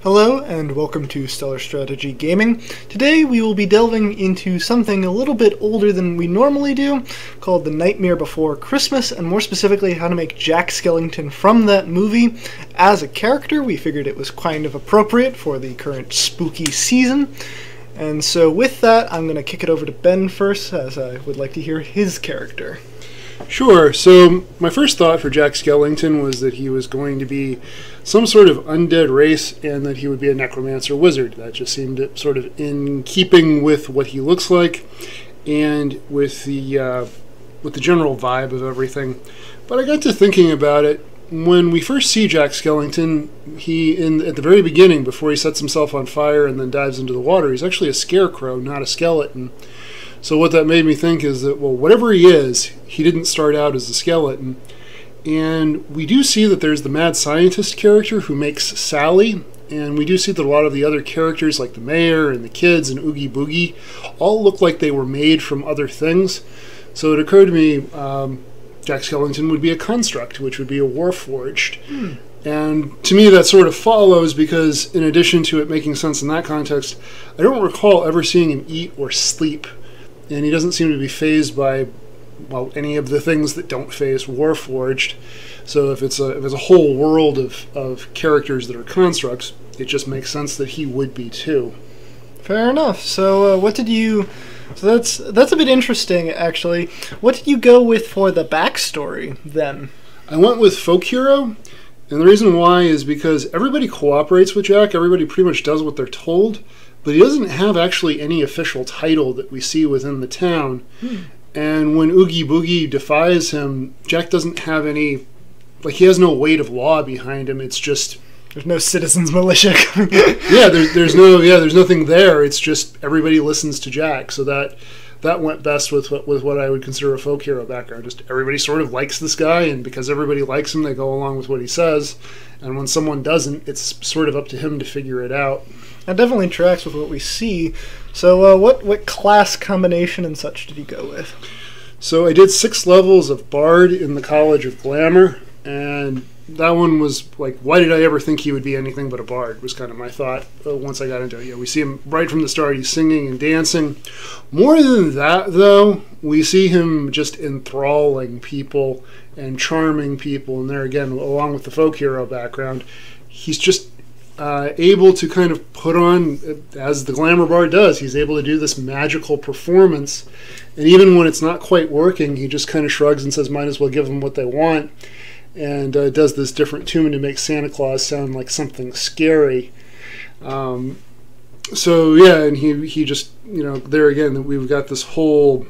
Hello and welcome to Stellar Strategy Gaming. Today we will be delving into something a little bit older than we normally do, called The Nightmare Before Christmas, and more specifically how to make Jack Skellington from that movie as a character. We figured it was kind of appropriate for the current spooky season. And so with that, I'm going to kick it over to Ben first, as I would like to hear his character. Sure. So my first thought for Jack Skellington was that he was going to be some sort of undead race and that he would be a necromancer wizard. That just seemed sort of in keeping with what he looks like and with the general vibe of everything. But I got to thinking about it. When we first see Jack Skellington, at the very beginning, before he sets himself on fire and then dives into the water, he's actually a scarecrow, not a skeleton. So what that made me think is that, well, whatever he is, he didn't start out as a skeleton. And we do see that there's the mad scientist character who makes Sally, and we do see that a lot of the other characters, like the mayor and the kids and Oogie Boogie, all look like they were made from other things. So it occurred to me Jack Skellington would be a construct, which would be a warforged. And to me that sort of follows because in addition to it making sense in that context, I don't recall ever seeing him eat or sleep. And he doesn't seem to be fazed by, well, any of the things that don't faze Warforged. So if it's a whole world of characters that are constructs, it just makes sense that he would be too. Fair enough. So what did you... So that's a bit interesting, actually. What did you go with for the backstory, then? I went with folk hero, and the reason why is because everybody cooperates with Jack. Everybody pretty much does what they're told. But he doesn't have actually any official title that we see within the town. And when Oogie Boogie defies him, Jack doesn't have any, like, he has no weight of law behind him. It's just... There's no citizens militia. there's nothing there. It's just everybody listens to Jack. So that went best with what I would consider a folk hero background. Just everybody sort of likes this guy, and because everybody likes him, they go along with what he says. And when someone doesn't, it's sort of up to him to figure it out. That definitely tracks with what we see. So what class combination and such did you go with? So I did 6 levels of Bard in the College of Glamour, and that one was like, why did I ever think he would be anything but a Bard, was kind of my thought once I got into it. Yeah, we see him right from the start, he's singing and dancing. More than that, though, we see him just enthralling people and charming people, and there again, along with the folk hero background, he's just able to kind of put on, as the Glamour Bard does, he's able to do this magical performance, and even when it's not quite working, he just kind of shrugs and says, might as well give them what they want, and does this different tune to make Santa Claus sound like something scary. So yeah, and he just, there again, we've got this whole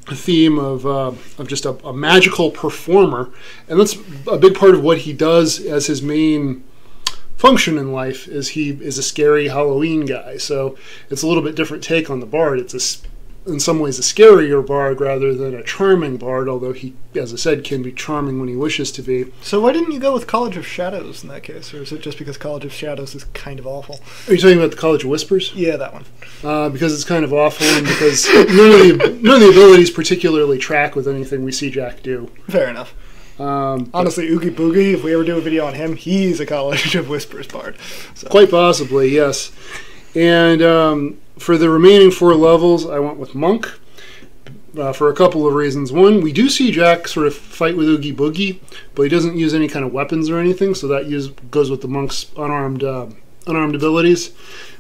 theme of just a magical performer, and that's a big part of what he does as his main function in life. Is he is a scary Halloween guy, so it's a little bit different take on the Bard. It's in some ways a scarier Bard rather than a charming Bard, although he, as I said, can be charming when he wishes to be. So why didn't you go with College of Shadows in that case, or is it just because College of Shadows is kind of awful? Are you talking about the College of Whispers? Yeah, that one. Because it's kind of awful, and because none of the abilities particularly track with anything we see Jack do. Fair enough. Honestly, Oogie Boogie, if we ever do a video on him, he's a College of Whispers Bard. So. Quite possibly, yes. And for the remaining 4 levels, I went with Monk for a couple of reasons. One, we do see Jack sort of fight with Oogie Boogie, but he doesn't use any kind of weapons or anything, so that goes with the Monk's unarmed abilities.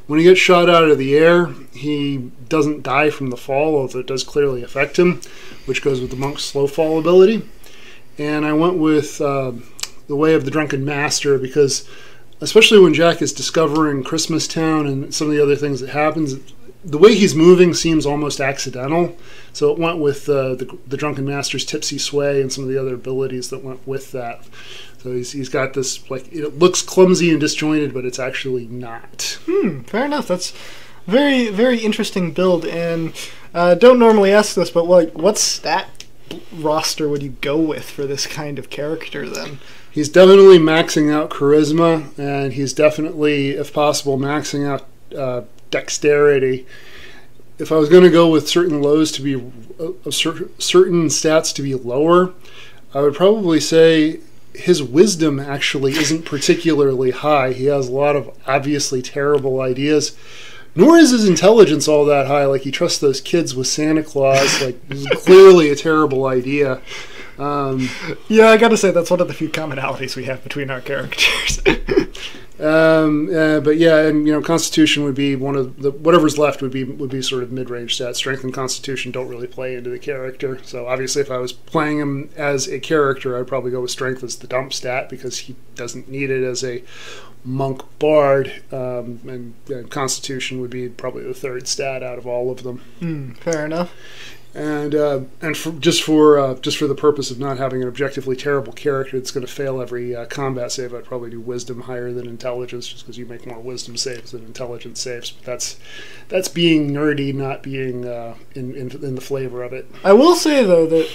When he gets shot out of the air, he doesn't die from the fall, although it does clearly affect him, which goes with the Monk's slow fall ability. And I went with the Way of the Drunken Master because, especially when Jack is discovering Christmas Town and some of the other things that happens, the way he's moving seems almost accidental. So it went with the Drunken Master's tipsy sway and some of the other abilities that went with that. So he's got this, like, it looks clumsy and disjointed, but it's actually not. Fair enough. That's very, very interesting build. And don't normally ask this, but what stat roster would you go with for this kind of character then? He's definitely maxing out charisma, and he's definitely, if possible, maxing out dexterity. If I was going to go with certain lows to be certain stats to be lower, I would probably say his wisdom actually isn't particularly high. He has a lot of obviously terrible ideas. Nor is his intelligence all that high. Like, he trusts those kids with Santa Claus. Like, this is clearly a terrible idea. Yeah, I gotta say, that's one of the few commonalities we have between our characters. But yeah, and Constitution would be one of the whatever's left would be sort of mid-range stats. Strength and Constitution don't really play into the character. So obviously, if I was playing him as a character, I'd probably go with Strength as the dump stat because he doesn't need it as a monk bard, and Constitution would be probably the third stat out of all of them. Fair enough. And just for the purpose of not having an objectively terrible character that's going to fail every combat save, I'd probably do Wisdom higher than Intelligence, just because you make more Wisdom saves than Intelligence saves. But that's being nerdy, not being in the flavor of it. I will say though that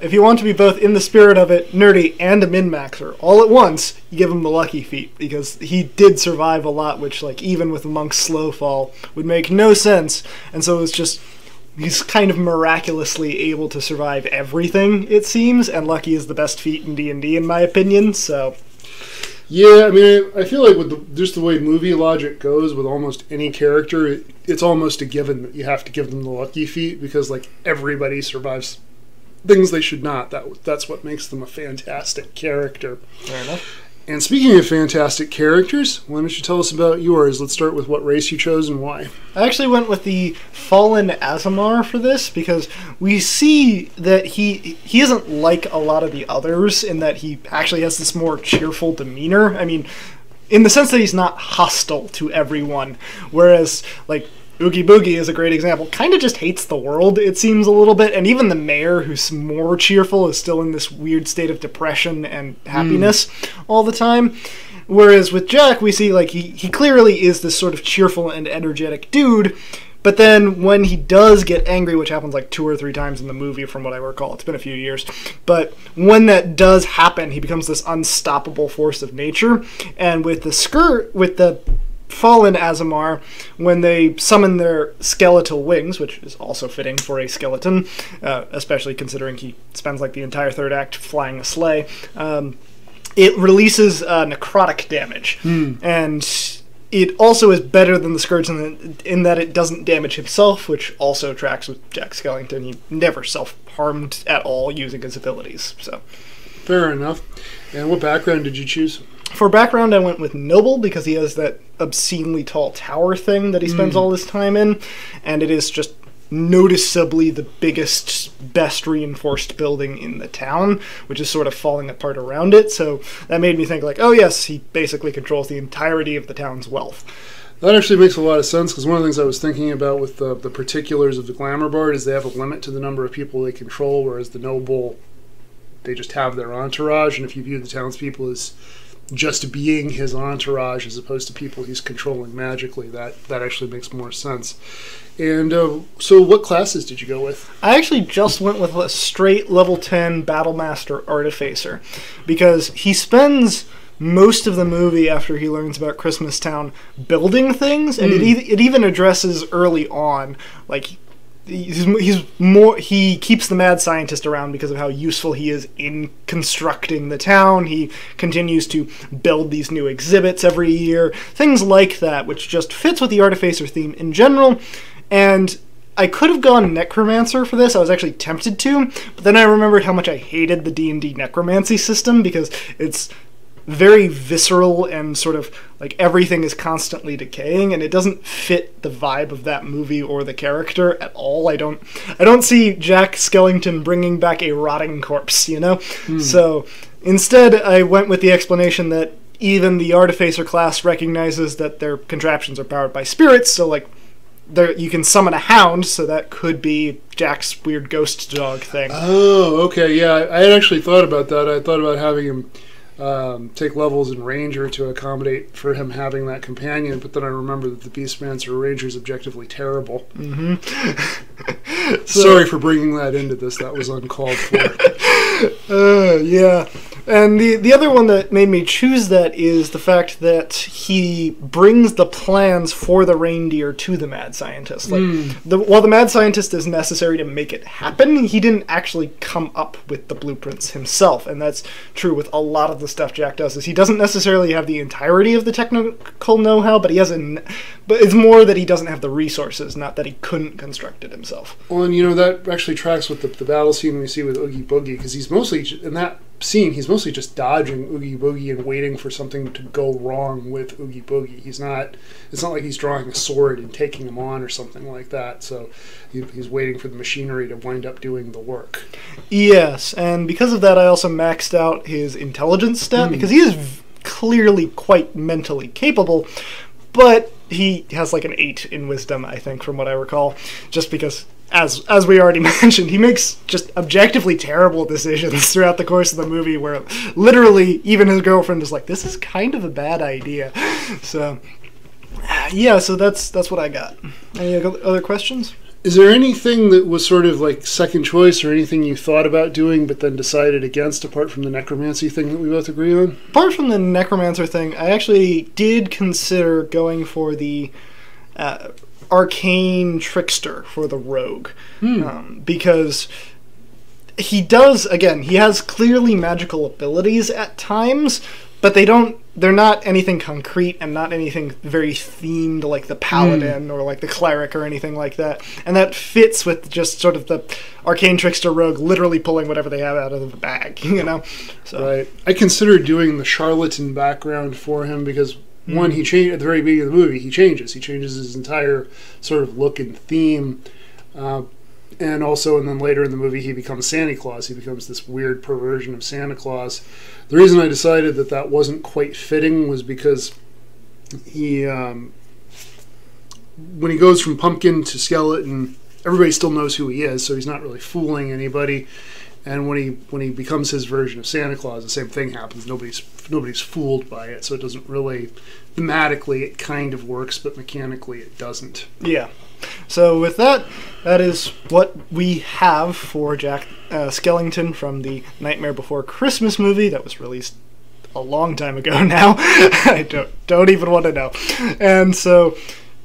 if you want to be both in the spirit of it, nerdy, and a min-maxer all at once, you give him the lucky feat, because he did survive a lot, which, like, even with a monk's slow fall, would make no sense. And so it's just, he's kind of miraculously able to survive everything, it seems, and lucky is the best feat in D&D, in my opinion, so... Yeah, I mean, I feel like with just the way movie logic goes with almost any character, it's almost a given that you have to give them the lucky feat, because, like, everybody survives things they should not. That's what makes them a fantastic character. Fair enough. And speaking of fantastic characters, why don't you tell us about yours? Let's start with what race you chose and why. I actually went with the Fallen Azamar for this, because we see that he isn't like a lot of the others in that he actually has this more cheerful demeanor. I mean, in the sense that he's not hostile to everyone, whereas, like, Oogie Boogie is a great example. Kind of just hates the world, it seems, a little bit. And even the mayor, who's more cheerful, is still in this weird state of depression and happiness all the time. Whereas with Jack, we see, like, he clearly is this sort of cheerful and energetic dude. But then when he does get angry, which happens like 2 or 3 times in the movie from what I recall, it's been a few years, but when that does happen, he becomes this unstoppable force of nature. And with the Fallen Azamar, when they summon their skeletal wings, which is also fitting for a skeleton, especially considering he spends like the entire third act flying a sleigh, it releases necrotic damage. And it also is better than the Scourge in that it doesn't damage himself, which also tracks with Jack Skellington. He never self-harmed at all using his abilities. So, fair enough. And what background did you choose? For background, I went with Noble, because he has that obscenely tall tower thing that he spends all his time in, and it is just noticeably the biggest, best reinforced building in the town, which is sort of falling apart around it, so that made me think, like, oh yes, he basically controls the entirety of the town's wealth. That actually makes a lot of sense, because one of the things I was thinking about with the particulars of the Glamour Bard is they have a limit to the number of people they control, whereas the Noble, they just have their entourage, and if you view the townspeople as just being his entourage as opposed to people he's controlling magically, that actually makes more sense. And so what classes did you go with? I actually just went with a straight level 10 Battlemaster Artificer, because he spends most of the movie after he learns about Christmas Town building things, and it even addresses early on, like, he keeps the mad scientist around because of how useful he is in constructing the town. He continues to build these new exhibits every year, things like that, which just fits with the Artificer theme in general. And I could have gone Necromancer for this. I was actually tempted to, but then I remembered how much I hated the D&D Necromancy system, because it's very visceral and sort of like everything is constantly decaying, and it doesn't fit the vibe of that movie or the character at all. I don't see Jack Skellington bringing back a rotting corpse, you know? So instead I went with the explanation that even the Artificer class recognizes that their contraptions are powered by spirits, so like you can summon a hound, so that could be Jack's weird ghost dog thing. Oh, okay, yeah, I had actually thought about that. I thought about having him take levels in Ranger to accommodate for him having that companion, but then I remember that the Beastmaster Ranger is objectively terrible. So, sorry for bringing that into this. That was uncalled for. Yeah. And the other one that made me choose that is the fact that he brings the plans for the reindeer to the mad scientist. Like, while the mad scientist is necessary to make it happen, he didn't actually come up with the blueprints himself. And that's true with a lot of the stuff Jack does. Is he doesn't necessarily have the entirety of the technical know-how, but but it's more that he doesn't have the resources, not that he couldn't construct it himself. Well, and that actually tracks with the battle scene we see with Oogie Boogie, because he's mostly in that scene, he's mostly just dodging Oogie Boogie and waiting for something to go wrong with Oogie Boogie. It's not like he's drawing a sword and taking him on or something like that. So he's waiting for the machinery to wind up doing the work. Yes, and because of that, I also maxed out his intelligence stat, because he is clearly quite mentally capable, but he has like an 8 in wisdom, I think, from what I recall, just because, as we already mentioned, he makes just objectively terrible decisions throughout the course of the movie, where literally even his girlfriend is like, this is kind of a bad idea. So yeah, so that's what I got. Any other questions? Is there anything that was sort of like second choice, or anything you thought about doing but then decided against, apart from the necromancy thing that we both agree on? Apart from the necromancer thing, I actually did consider going for the arcane trickster for the rogue, because he does, again, he has clearly magical abilities at times, but they're not anything concrete and not anything very themed like the paladin or like the cleric or anything like that. And that fits with just sort of the arcane trickster rogue literally pulling whatever they have out of the bag, you know? So. Right. I considered doing the charlatan background for him because, one, he changed at the very beginning of the movie. He changes his entire sort of look and theme. And then later in the movie, he becomes Santa Claus. He becomes this weird perversion of Santa Claus. The reason I decided that wasn't quite fitting was because he, when he goes from pumpkin to skeleton, everybody still knows who he is, so he's not really fooling anybody. And when he becomes his version of Santa Claus, the same thing happens. Nobody's fooled by it, so it doesn't really, thematically it kind of works, but mechanically it doesn't. Yeah. So with that is what we have for Jack Skellington from the Nightmare Before Christmas movie that was released a long time ago now. I don't even want to know. And so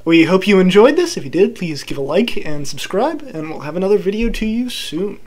we hope you enjoyed this. If you did, please give a like and subscribe, and we'll have another video to you soon.